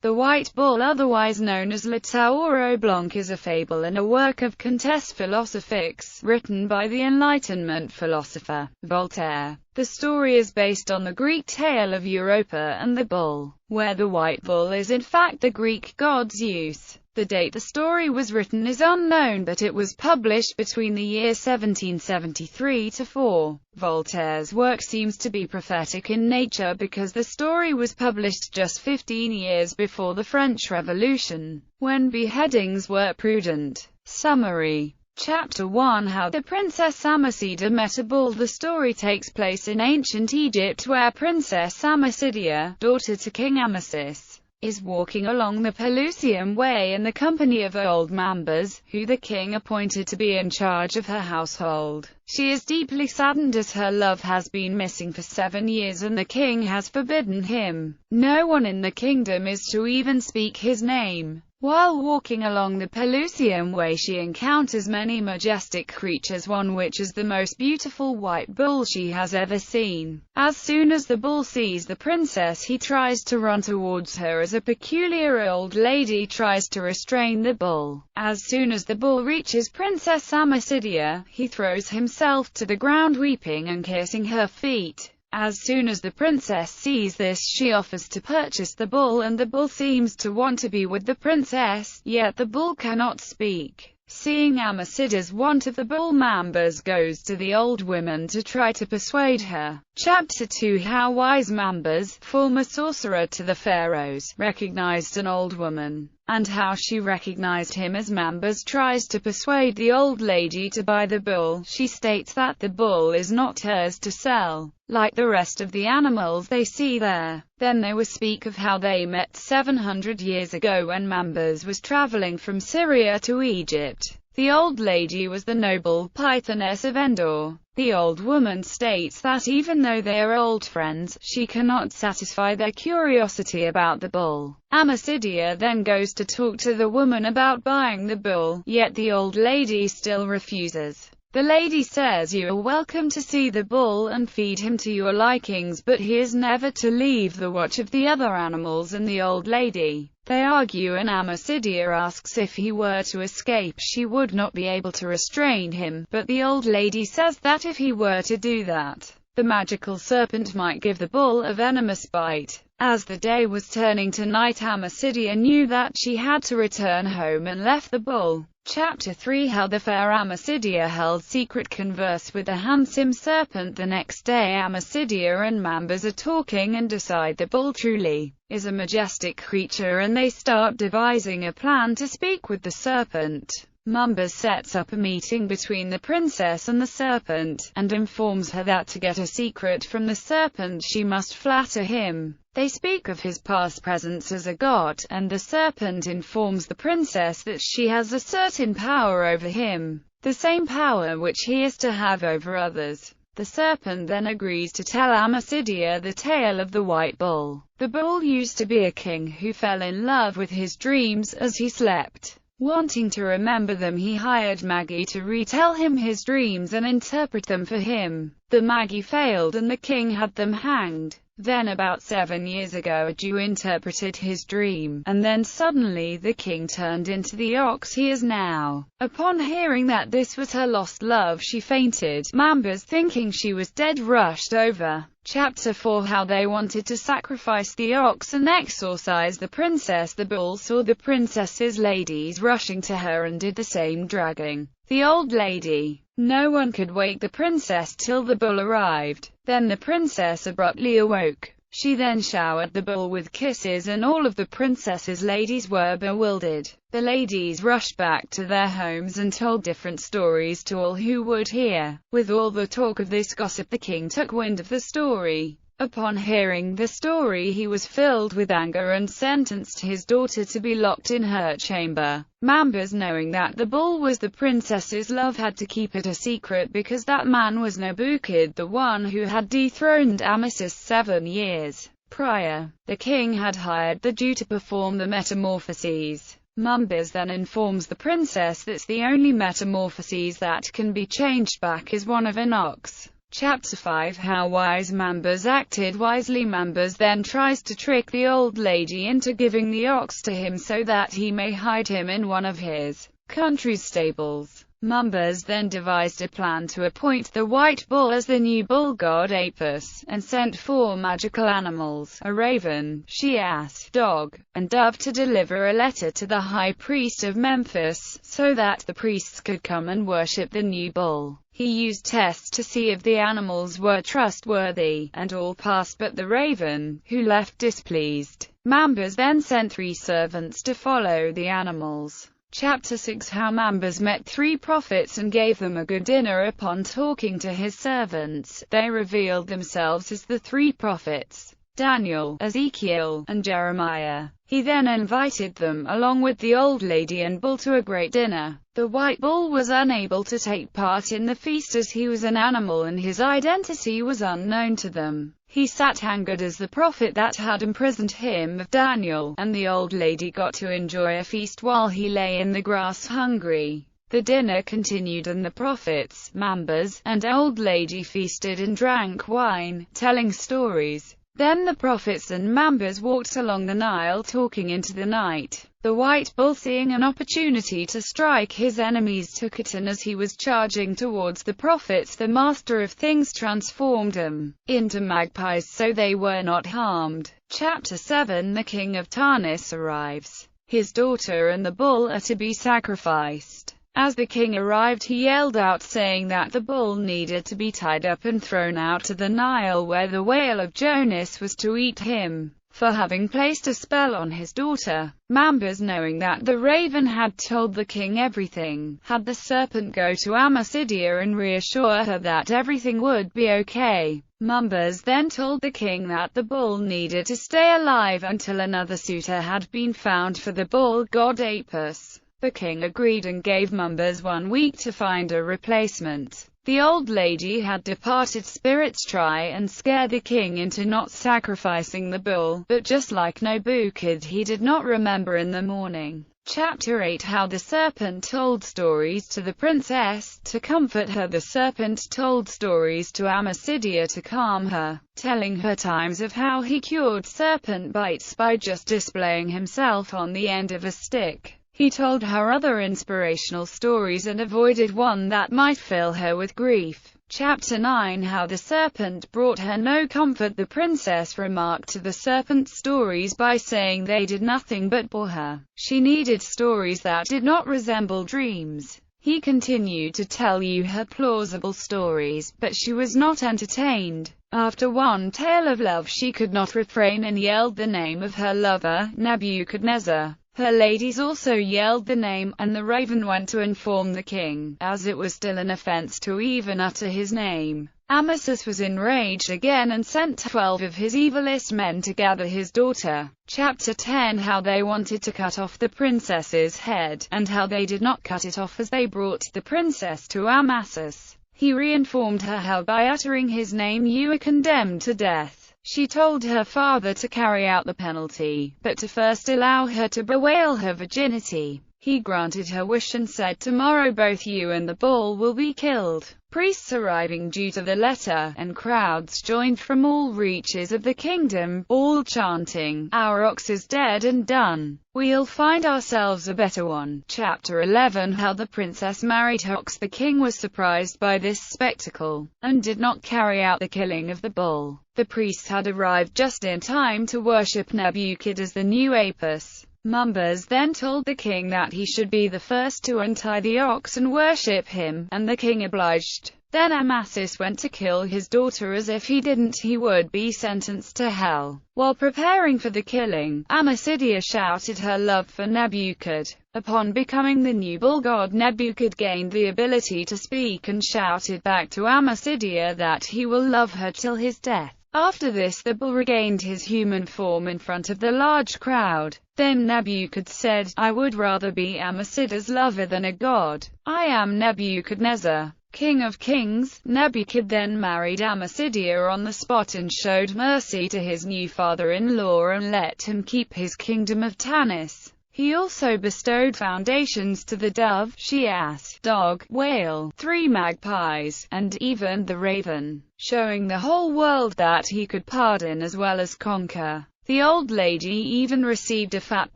The White Bull, otherwise known as Le Tauro Blanc, is a fable and a work of contes philosophiques, written by the Enlightenment philosopher, Voltaire. The story is based on the Greek tale of Europa and the Bull, where the White Bull is in fact the Greek god Zeus. The date the story was written is unknown, but it was published between the year 1773 to 4. Voltaire's work seems to be prophetic in nature because the story was published just 15 years before the French Revolution, when beheadings were prudent. Summary. Chapter 1: How the Princess Amacida met a bull. The story takes place in ancient Egypt, where Princess Amacida, daughter to King Amasis, is walking along the Pelusium Way in the company of old Mambas, who the king appointed to be in charge of her household. She is deeply saddened as her love has been missing for 7 years and the king has forbidden him. No one in the kingdom is to even speak his name. While walking along the Pelusium Way, she encounters many majestic creatures, one which is the most beautiful white bull she has ever seen. As soon as the bull sees the princess, he tries to run towards her as a peculiar old lady tries to restrain the bull. As soon as the bull reaches Princess Amacida, he throws himself to the ground weeping and kissing her feet. As soon as the princess sees this, she offers to purchase the bull, and the bull seems to want to be with the princess, yet the bull cannot speak. Seeing Amacida's want of the bull, Mambas goes to the old woman to try to persuade her. Chapter 2: How wise Mambas, former sorcerer to the pharaohs, recognized an old woman, and how she recognized him. As Mambas tries to persuade the old lady to buy the bull, she states that the bull is not hers to sell, like the rest of the animals they see there. Then they will speak of how they met 700 years ago when Mambas was traveling from Syria to Egypt. The old lady was the noble Pythoness of Endor. The old woman states that even though they are old friends, she cannot satisfy their curiosity about the bull. Amacida then goes to talk to the woman about buying the bull, yet the old lady still refuses. The lady says, "You are welcome to see the bull and feed him to your likings, but he is never to leave the watch of the other animals and the old lady." They argue, and Amacida asks if he were to escape, she would not be able to restrain him, but the old lady says that if he were to do that, the magical serpent might give the bull a venomous bite. As the day was turning to night, Amacida knew that she had to return home and left the bull. Chapter 3: How the fair Amacida held secret converse with the handsome serpent. The next day, Amacida and Mambas are talking and decide the bull truly is a majestic creature, and they start devising a plan to speak with the serpent. Mambas sets up a meeting between the princess and the serpent, and informs her that to get a secret from the serpent she must flatter him. They speak of his past presence as a god, and the serpent informs the princess that she has a certain power over him, the same power which he is to have over others. The serpent then agrees to tell Amacida the tale of the white bull. The bull used to be a king who fell in love with his dreams as he slept. Wanting to remember them, he hired Magi to retell him his dreams and interpret them for him. The Magi failed and the king had them hanged. Then about 7 years ago a Jew interpreted his dream, and then suddenly the king turned into the ox he is now. Upon hearing that this was her lost love, she fainted. Mambas, thinking she was dead, rushed over. Chapter 4: How they wanted to sacrifice the ox and exorcise the princess. The bull saw the princess's ladies rushing to her and did the same, dragging the old lady. No one could wake the princess till the bull arrived. Then the princess abruptly awoke. She then showered the bull with kisses, and all of the princess's ladies were bewildered. The ladies rushed back to their homes and told different stories to all who would hear. With all the talk of this gossip, the king took wind of the story. Upon hearing the story, he was filled with anger and sentenced his daughter to be locked in her chamber. Mambas, knowing that the bull was the princess's love, had to keep it a secret because that man was Nabukid, the one who had dethroned Amasis 7 years prior. The king had hired the Jew to perform the metamorphoses. Mambas then informs the princess that the only metamorphoses that can be changed back is one of an ox. Chapter 5 How wise Mambas acted wisely. Mambas then tries to trick the old lady into giving the ox to him so that he may hide him in one of his country's stables. Mambas then devised a plan to appoint the white bull as the new bull god Apis, and sent 4 magical animals, a raven, she-ass, dog, and dove, to deliver a letter to the high priest of Memphis, so that the priests could come and worship the new bull. He used tests to see if the animals were trustworthy, and all passed but the raven, who left displeased. Mambas then sent 3 servants to follow the animals. Chapter 6 How Mambas met 3 prophets and gave them a good dinner. Upon talking to his servants, they revealed themselves as the 3 prophets, Daniel, Ezekiel, and Jeremiah. He then invited them, along with the old lady and bull, to a great dinner. The white bull was unable to take part in the feast as he was an animal and his identity was unknown to them. He sat angered as the prophet that had imprisoned him of Daniel, and the old lady got to enjoy a feast while he lay in the grass hungry. The dinner continued and the prophets, Mambas, and old lady feasted and drank wine, telling stories. Then the prophets and Mambas walked along the Nile talking into the night. The white bull, seeing an opportunity to strike his enemies, took it, and as he was charging towards the prophets, the master of things transformed them into magpies so they were not harmed. Chapter 7 The king of Tarnis arrives. His daughter and the bull are to be sacrificed. As the king arrived, he yelled out saying that the bull needed to be tied up and thrown out to the Nile, where the whale of Jonas was to eat him for having placed a spell on his daughter. Mambas, knowing that the raven had told the king everything, had the serpent go to Amasidia and reassure her that everything would be okay. Mambas then told the king that the bull needed to stay alive until another suitor had been found for the bull god Apis. The king agreed and gave Mambas 1 week to find a replacement. The old lady had departed spirits try and scare the king into not sacrificing the bull, but just like Nobukid, he did not remember in the morning. Chapter 8 How the serpent told stories to the princess to comfort her. The serpent told stories to Amasidia to calm her, telling her times of how he cured serpent bites by just displaying himself on the end of a stick. He told her other inspirational stories and avoided one that might fill her with grief. Chapter 9 How the serpent brought her no comfort. The princess remarked to the serpent's stories by saying they did nothing but bore her. She needed stories that did not resemble dreams. He continued to tell you her plausible stories, but she was not entertained. After one tale of love, she could not refrain and yelled the name of her lover, Nebuchadnezzar. Her ladies also yelled the name, and the raven went to inform the king, as it was still an offense to even utter his name. Amasis was enraged again and sent 12 of his evilest men to gather his daughter. Chapter 10 How they wanted to cut off the princess's head, and how they did not cut it off as they brought the princess to Amasis. He reinformed her how by uttering his name you were condemned to death. She told her father to carry out the penalty, but to first allow her to bewail her virginity. He granted her wish and said, tomorrow both you and the bull will be killed. Priests arriving due to the letter, and crowds joined from all reaches of the kingdom, all chanting, our ox is dead and done. We'll find ourselves a better one. Chapter 11 How the princess married her ox. The king was surprised by this spectacle, and did not carry out the killing of the bull. The priests had arrived just in time to worship Nebuchadnezzar as the new Apis. Mambas then told the king that he should be the first to untie the ox and worship him, and the king obliged. Then Amasis went to kill his daughter, as if he didn't he would be sentenced to hell. While preparing for the killing, Amasidia shouted her love for Nebuchadnezzar. Upon becoming the new bull god, Nebuchadnezzar gained the ability to speak and shouted back to Amasidia that he will love her till his death. After this, the bull regained his human form in front of the large crowd. Then Nebuchadnezzar said, I would rather be Amasidia's lover than a god. I am Nebuchadnezzar, king of kings. Nebuchadnezzar then married Amasidia on the spot and showed mercy to his new father-in-law and let him keep his kingdom of Tanis. He also bestowed foundations to the dove, she-ass, dog, whale, 3 magpies, and even the raven, showing the whole world that he could pardon as well as conquer. The old lady even received a fat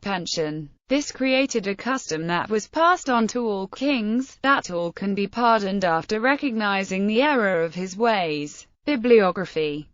pension. This created a custom that was passed on to all kings, that all can be pardoned after recognizing the error of his ways. Bibliography